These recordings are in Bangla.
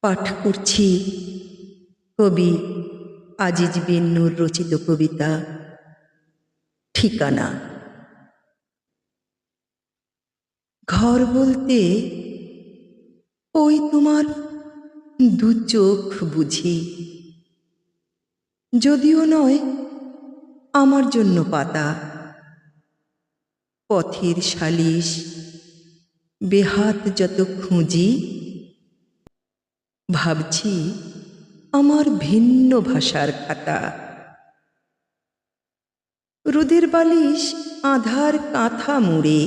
পাঠ করছি কবি আজিজ বিন নূর রচিত কবিতা ঠিকানা। ঘর বলতে ওই তোমার দু চোখ বুঝি, যদিও নয় আমার জন্য পাতা। পথের সালিশ বেহাত যত খুঁজি, ভাবছি আমার ভিন্ন ভাষার খাতা। রোদের বালিশ আধার কাঁথা মুড়ে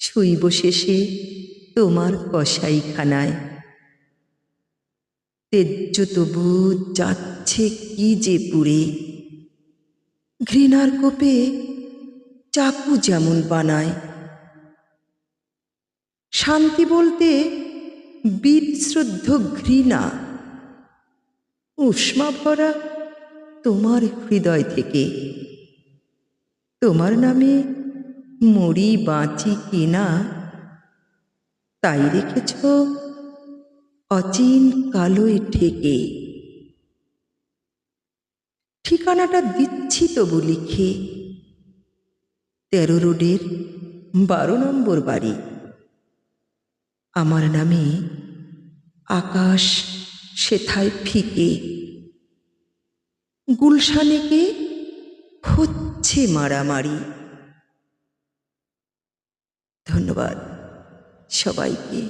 শুইব শেষে তোমার কসাইখানায়। তেজ্য তবু যাচ্ছে কি যে পুড়ে, ঘৃণার কোপে চাকু যেমন বানায়। শান্তি বলতে বীরশ্রদ্ধ ঘৃণা উষ্মা ভরা তোমার হৃদয় থেকে। তোমার নামে মরি বাঁচি কিনা তাই রেখেছ অচিন কালোয় ঠেকে। ঠিকানাটা দিচ্ছি তবু লিখে, 13 রোডের 12 নম্বর বাড়ি। আমার নামে আকাশ সেথায় ফিকে, গুলশানেকে হচ্ছে মারামারি। ধন্যবাদ সবাইকে।